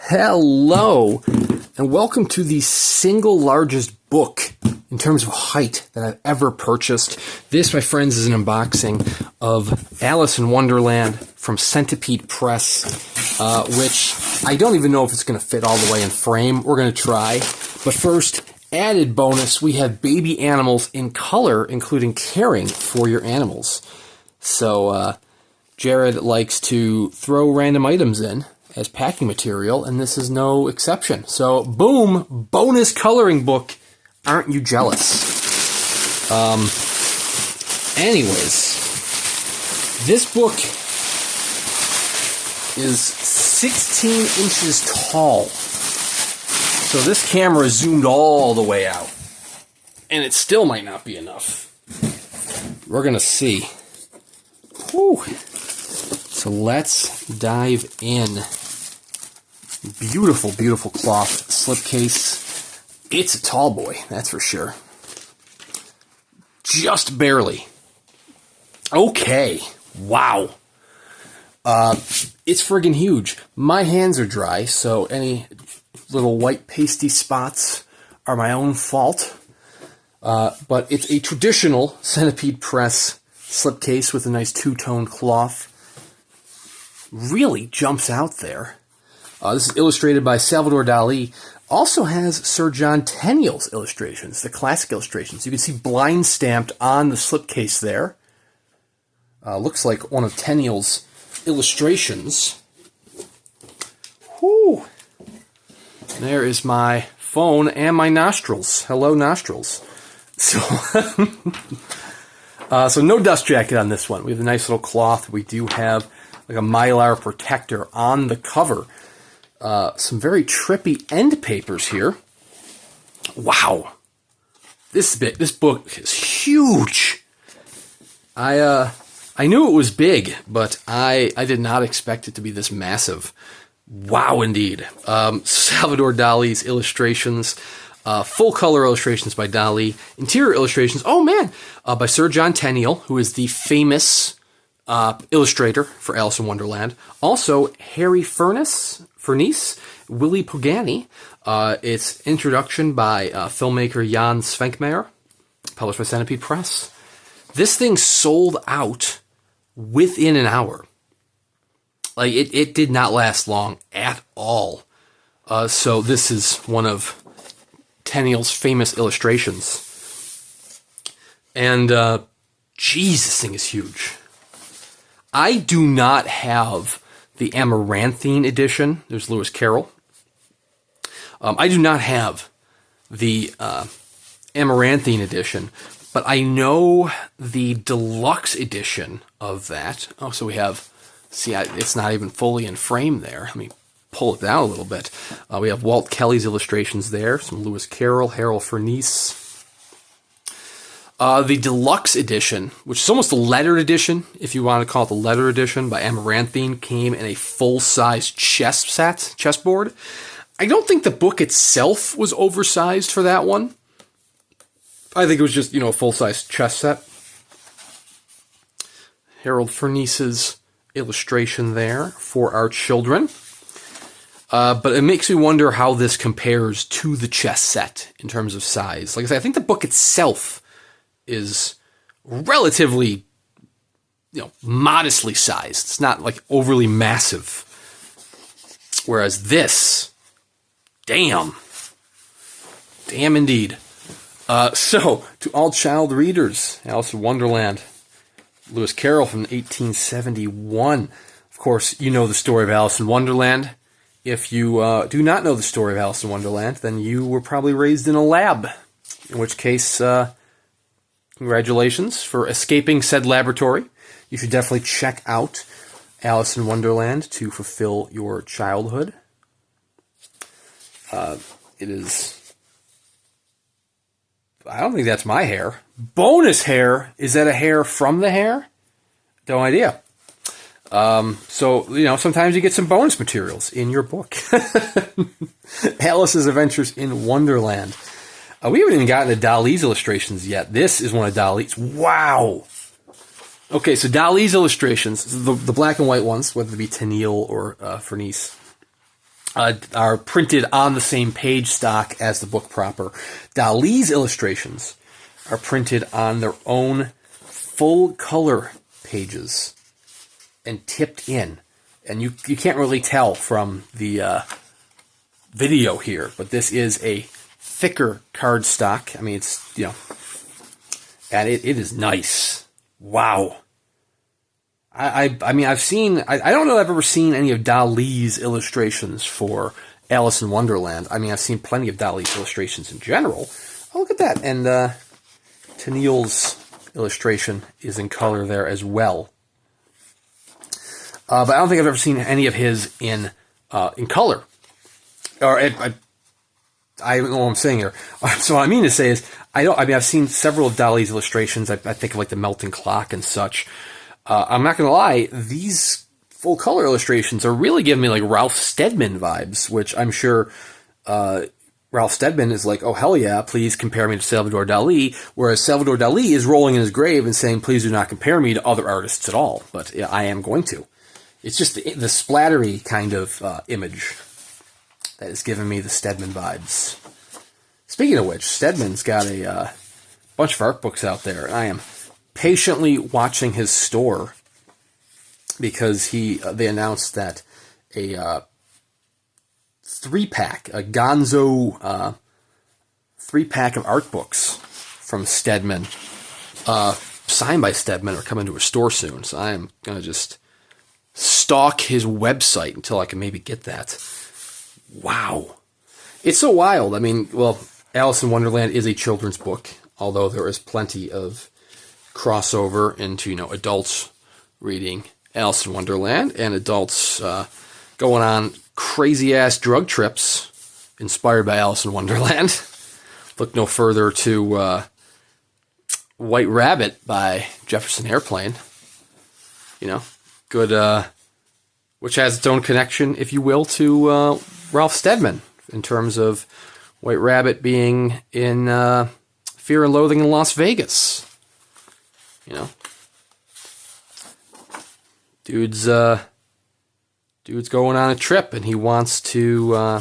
Hello, and welcome to the single largest book in terms of height that I've ever purchased. This, my friends, is an unboxing of Alice in Wonderland from Centipede Press, which I don't even know if it's going to fit all the way in frame. We're going to try. But first, added bonus, we have baby animals in color, including caring for your animals. So, Jared likes to throw random items in as packing material, and this is no exception. So, boom, bonus coloring book. Aren't you jealous? Anyways, this book is 16 inches tall. So this camera zoomed all the way out, and it still might not be enough. We're gonna see. Whew. So let's dive in. Beautiful, beautiful cloth slipcase. It's a tall boy, that's for sure. Just barely. Okay. Wow. It's friggin' huge. My hands are dry, so any little white pasty spots are my own fault. But it's a traditional Centipede Press slipcase with a nice two-tone cloth. Really jumps out there. This is illustrated by Salvador Dali. Also has Sir John Tenniel's illustrations, the classic illustrations. You can see blind stamped on the slipcase there. Looks like one of Tenniel's illustrations. Whew. There is my phone and my nostrils. Hello, nostrils. So, so no dust jacket on this one. We have a nice little cloth. We do have like a mylar protector on the cover. Some very trippy end papers here. Wow. This book is huge. I knew it was big, but I did not expect it to be this massive. Wow, indeed. Salvador Dali's illustrations, full color illustrations by Dali, interior illustrations, oh man, by Sir John Tenniel, who is the famous illustrator for Alice in Wonderland. Also, Harry Furniss, Willie Pogani. It's introduction by filmmaker Jan Svankmajer, published by Centipede Press. This thing sold out within an hour. Like, it did not last long at all. So this is one of Tenniel's famous illustrations. And, geez, this thing is huge. I do not have the Amaranthine edition. There's Lewis Carroll. I do not have the Amaranthine edition, but I know the deluxe edition of that. Oh, so we have, see, it's not even fully in frame there. Let me pull it down a little bit. We have Walt Kelly's illustrations there, some Lewis Carroll, Harold Furniss. The deluxe edition, which is almost a lettered edition, if you want to call it the letter edition, by Amaranthine, came in a full-size chessboard. I don't think the book itself was oversized for that one. I think it was just, a full-size chess set. Harold Furniss's illustration there for our children. But it makes me wonder how this compares to the chess set in terms of size. Like I said, I think the book itself is relatively, modestly sized. It's not like overly massive. Whereas this, damn indeed. So, to all child readers, Alice in Wonderland, Lewis Carroll from 1871. Of course, you know the story of Alice in Wonderland. If you do not know the story of Alice in Wonderland, then you were probably raised in a lab. In which case, congratulations for escaping said laboratory. You should definitely check out Alice in Wonderland to fulfill your childhood. It is... I don't think that's my hair. Bonus hair? Is that a hair from the hair? No idea. So, sometimes you get some bonus materials in your book. Alice's Adventures in Wonderland. We haven't even gotten to Dali's illustrations yet. This is one of Dali's. Wow! Okay, so Dali's illustrations, the black and white ones, whether it be Tenniel or Furniss, are printed on the same page stock as the book proper. Dali's illustrations are printed on their own full color pages and tipped in. And you can't really tell from the video here, but this is a thicker cardstock. I mean, it's, you know, and it is nice. Wow. I mean, I've seen, I don't know if I've ever seen any of Dali's illustrations for Alice in Wonderland. I mean, I've seen plenty of Dali's illustrations in general. Oh, look at that. And Tenniel's illustration is in color there as well. But I don't think I've ever seen any of his in color. Or I don't know what I'm saying here. So what I mean to say is, I've seen several of Dali's illustrations. I think of like the Melting Clock and such. I'm not going to lie, these full color illustrations are really giving me like Ralph Steadman vibes, which I'm sure Ralph Steadman is like, oh hell yeah, please compare me to Salvador Dali, whereas Salvador Dali is rolling in his grave and saying, please do not compare me to other artists at all. But yeah, I am going to. It's just the splattery kind of image that is giving me the Steadman vibes. Speaking of which, Steadman's got a bunch of art books out there, and I am patiently watching his store because they announced that a 3-pack, a Gonzo 3-pack of art books from Steadman, signed by Steadman, are coming to a store soon. So I am going to just stalk his website until I can maybe get that. Wow. It's so wild. I mean, well, Alice in Wonderland is a children's book, although there is plenty of crossover into, you know, adults reading Alice in Wonderland and adults going on crazy-ass drug trips inspired by Alice in Wonderland. Look no further to White Rabbit by Jefferson Airplane. You know, good, which has its own connection, if you will, to Ralph Steadman in terms of White Rabbit being in Fear and Loathing in Las Vegas. You know, dude's going on a trip and he wants to,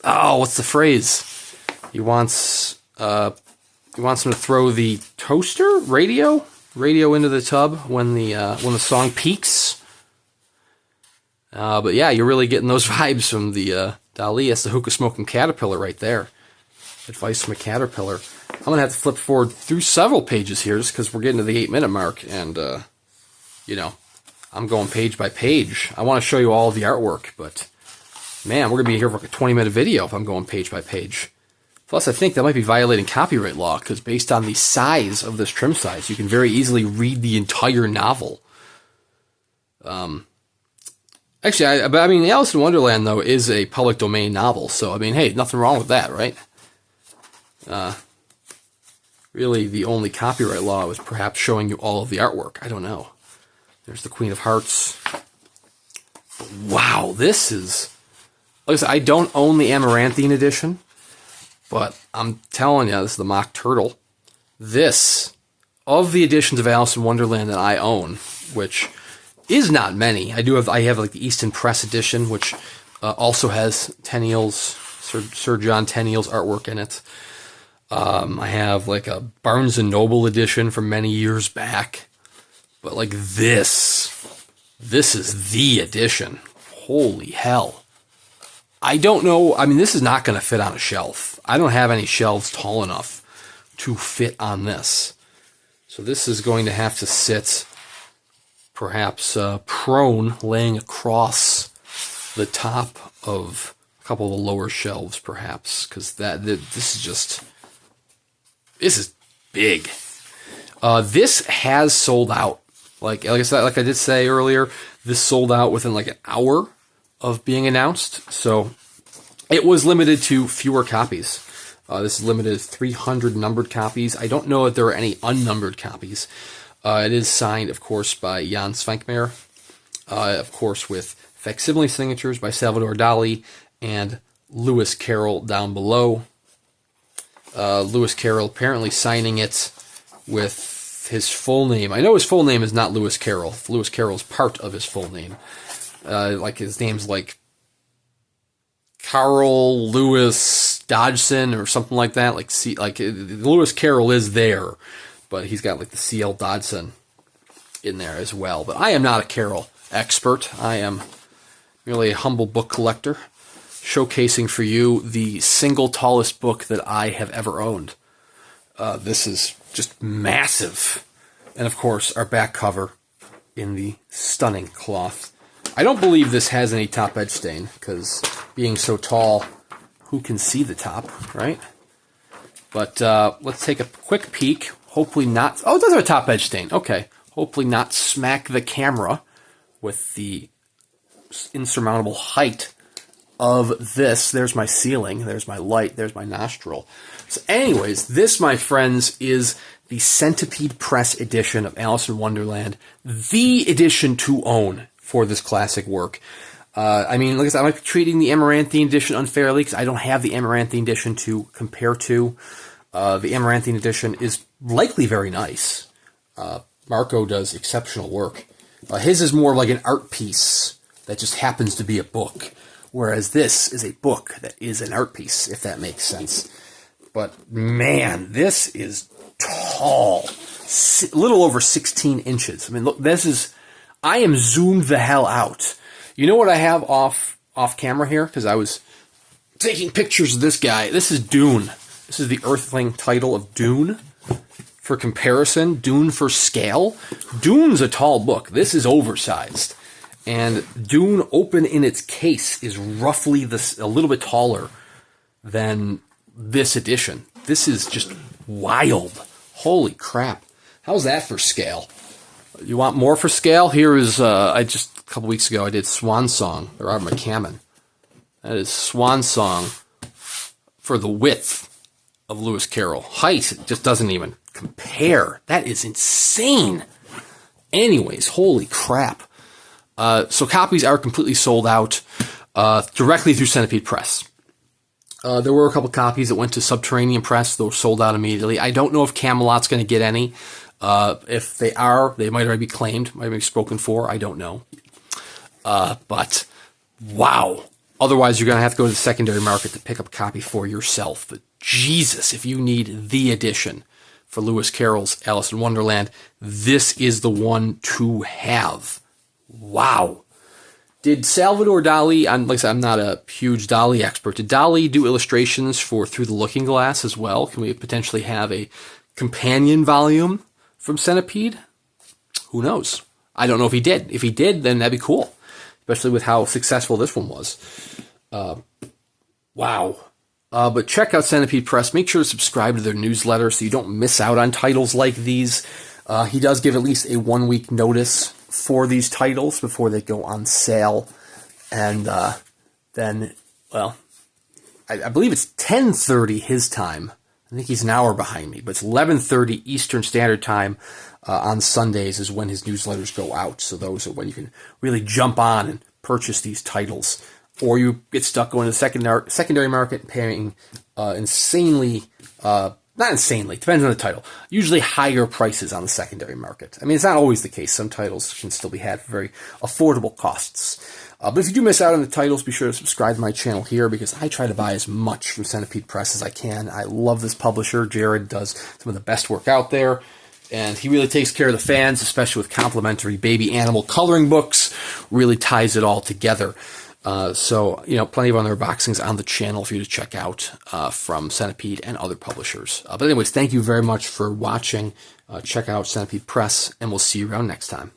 what's the phrase? He wants him to throw the radio into the tub when the song peaks. But yeah, you're really getting those vibes from the Dali. That's the hookah smoking caterpillar right there. Advice from a caterpillar. I'm going to have to flip forward through several pages here just because we're getting to the 8-minute mark. And, you know, I'm going page by page. I want to show you all of the artwork, but, man, we're going to be here for like a 20-minute video if I'm going page by page. Plus, I think that might be violating copyright law because based on the size of this trim size, you can very easily read the entire novel. Actually, I mean, Alice in Wonderland, though, is a public domain novel. So, I mean, hey, nothing wrong with that, right? Really, the only copyright law was perhaps showing you all of the artwork. I don't know. There's the Queen of Hearts. Wow, this is... Like I said, I don't own the Amaranthine edition, but I'm telling you, this is the Mock Turtle. This, of the editions of Alice in Wonderland that I own, which is not many. I have like the Easton Press edition, which also has Sir John Tenniel's artwork in it. I have like a Barnes & Noble edition from many years back. But like this is the edition. Holy hell. I don't know. I mean, this is not going to fit on a shelf. I don't have any shelves tall enough to fit on this. So this is going to have to sit perhaps prone, laying across the top of a couple of the lower shelves, perhaps, because this is big. This has sold out. Like I said, like I did say earlier, this sold out within like an hour of being announced. So it was limited to fewer copies. This is limited to 300 numbered copies. I don't know if there are any unnumbered copies. It is signed, of course, by Jan Svankmajer. Of course, with facsimile signatures by Salvador Dali and Lewis Carroll down below. Lewis Carroll apparently signing it with his full name. I know his full name is not Lewis Carroll. Lewis Carroll is part of his full name. Like his name's like Carroll, Lewis, Dodgson, or something like that. Like Lewis Carroll is there, but he's got like the C.L. Dodson in there as well. But I am not a Carroll expert. I am merely a humble book collector, showcasing for you the single tallest book that I have ever owned. This is just massive. And of course, our back cover in the stunning cloth. I don't believe this has any top edge stain, because being so tall, who can see the top, right? But let's take a quick peek. Hopefully not... Oh, it does have a top edge stain. Okay. Hopefully not smack the camera with the insurmountable height of this. There's my ceiling. There's my light. There's my nostril. So anyways, this, my friends, is the Centipede Press edition of Alice in Wonderland. The edition to own for this classic work. I mean, like I said, I might be treating the Amaranthine edition unfairly because I don't have the Amaranthine edition to compare to. The Amaranthine edition is likely very nice. Marco does exceptional work. His is more like an art piece that just happens to be a book, whereas this is a book that is an art piece, if that makes sense. But man, this is tall. A little over 16 inches. I mean, look, this is... I am zoomed the hell out. You know what I have off camera here? Because I was taking pictures of this guy. This is Dune. This is the Earthling title of Dune. For comparison, Dune for scale. Dune's a tall book. This is oversized. And Dune open in its case is roughly a little bit taller than this edition. This is just wild. Holy crap. How's that for scale? You want more for scale? Here is, I just, a couple weeks ago, I did Swan Song. They're out of McCammon. That is Swan Song for the width of Lewis Carroll. Height, it just doesn't even compare. That is insane. Anyways, holy crap. So copies are completely sold out directly through Centipede Press. There were a couple copies that went to Subterranean Press. Those sold out immediately. I don't know if Camelot's going to get any. If they are, they might already be claimed, might be spoken for. I don't know. But wow. Otherwise, you're going to have to go to the secondary market to pick up a copy for yourself. But Jesus, if you need the edition for Lewis Carroll's Alice in Wonderland, this is the one to have. Wow. Did Salvador Dali, like I said, I'm not a huge Dali expert, did Dali do illustrations for Through the Looking Glass as well? Can we potentially have a companion volume from Centipede? Who knows? I don't know if he did. If he did, then that'd be cool, especially with how successful this one was. Wow. But check out Centipede Press. Make sure to subscribe to their newsletter so you don't miss out on titles like these. He does give at least a 1-week notice for these titles before they go on sale. And then, well, I believe it's 10:30 his time. I think he's an hour behind me, but it's 11:30 Eastern Standard Time on Sundays is when his newsletters go out. So those are when you can really jump on and purchase these titles. Or you get stuck going to the secondary market and paying insanely, not insanely, depends on the title, usually higher prices on the secondary market. I mean, it's not always the case. Some titles can still be had for very affordable costs. But if you do miss out on the titles, be sure to subscribe to my channel here because I try to buy as much from Centipede Press as I can. I love this publisher. Jared does some of the best work out there. And he really takes care of the fans, especially with complimentary baby animal coloring books. Really ties it all together. So, you know, plenty of other unboxings on the channel for you to check out from Centipede and other publishers. But anyways, thank you very much for watching. Check out Centipede Press, and we'll see you around next time.